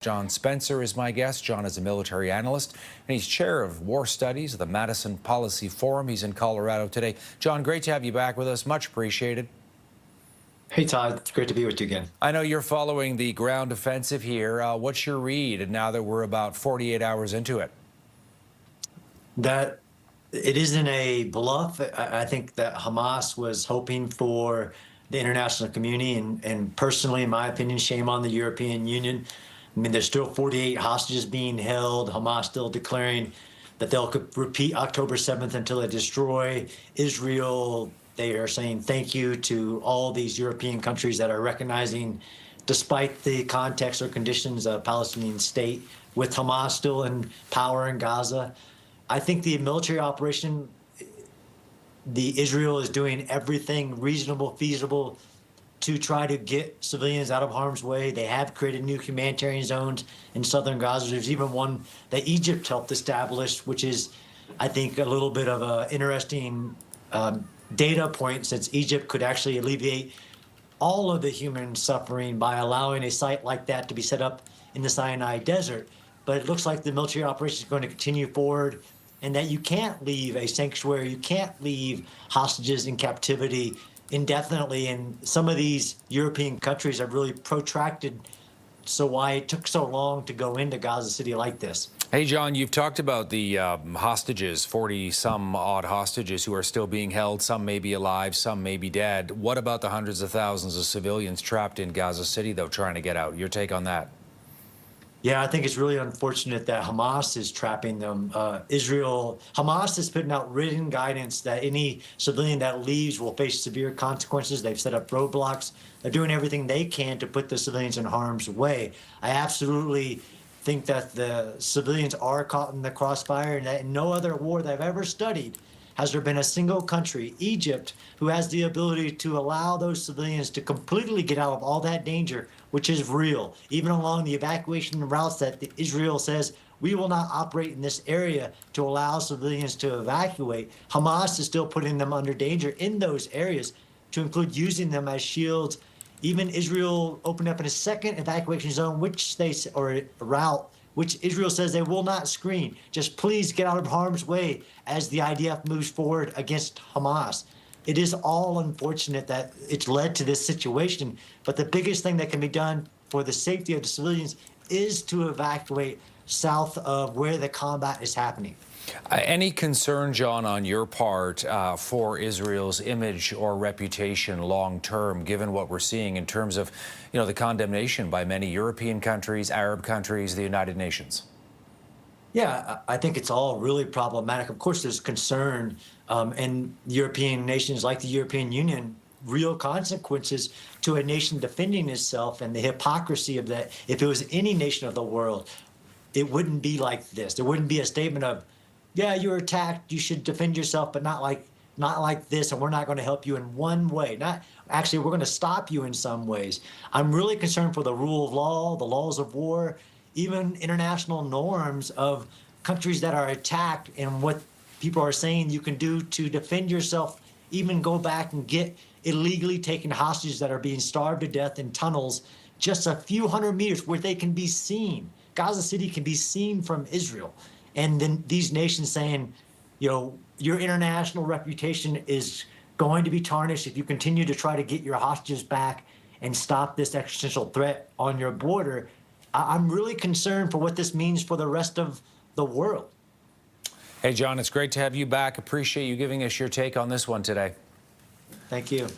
John Spencer is my guest. John is a military analyst, and he's chair of war studies at the Madison Policy Forum. He's in Colorado today. John, great to have you back with us. Much appreciated. Hey, Todd. It's great to be with you again. I know you're following the ground offensive here. What's your read now that we're about 48 hours into it? That it isn't a bluff. I think that Hamas was hoping for the international community, and personally, in my opinion, shame on the European Union. I mean, there's still 48 hostages being held. Hamas still declaring that they'll repeat October 7th until they destroy Israel. They are saying thank you to all these European countries that are recognizing, despite the context or conditions, a Palestinian state with Hamas still in power in Gaza. I think the military operation, Israel is doing everything reasonable, feasible to try to get civilians out of harm's way. They have created new humanitarian zones in southern Gaza. There's even one that Egypt helped establish, which is, I think, a little bit of an interesting data point, since Egypt could actually alleviate all of the human suffering by allowing a site like that to be set up in the Sinai Desert. But it looks like the military operation is going to continue forward, and that you can't leave a sanctuary, you can't leave hostages in captivity indefinitely. And some of these European countries have really protracted why it took so long to go into Gaza City like this. Hey, John, you've talked about the hostages, 40-some-odd hostages who are still being held. Some may be alive, some may be dead. What about the hundreds of thousands of civilians trapped in Gaza City, though, trying to get out? Your take on that? Yeah, I think it's really unfortunate that Hamas is trapping them. Hamas is putting out written guidance that any civilian that leaves will face severe consequences. They've set up roadblocks. They're doing everything they can to put the civilians in harm's way. I absolutely think that the civilians are caught in the crossfire, and that in no other war that I've ever studied has there been a single country, Egypt, who has the ability to allow those civilians to completely get out of all that danger, which is real. Even along the evacuation routes that Israel says, we will not operate in this area to allow civilians to evacuate. Hamas is still putting them under danger in those areas, to include using them as shields. Even Israel opened up in a second evacuation zone, route, which Israel says they will not screen. Just please get out of harm's way as the IDF moves forward against Hamas. It is all unfortunate that it's led to this situation, but the biggest thing that can be done for the safety of the civilians is to evacuate south of where the combat is happening. Any concern, John, on your part for Israel's image or reputation long term, given what we're seeing in terms of, the condemnation by many European countries, Arab countries, the United Nations? Yeah, I think it's all really problematic. Of course, there's concern in European nations like the European Union, real consequences to a nation defending itself, and the hypocrisy of that. If it was any nation of the world, it wouldn't be like this. There wouldn't be a statement of, yeah, you're attacked, you should defend yourself, but not like this, and we're not going to help you in one way. Actually, we're going to stop you in some ways. I'm really concerned for the rule of law, the laws of war, even international norms of countries that are attacked, and what people are saying you can do to defend yourself, even go back and get illegally taken hostages that are being starved to death in tunnels just a few hundred meters where they can be seen. Gaza City can be seen from Israel. And then these nations saying, your international reputation is going to be tarnished if you continue to try to get your hostages back and stop this existential threat on your border. I'm really concerned for what this means for the rest of the world. Hey, John, it's great to have you back. Appreciate you giving us your take on this one today. Thank you.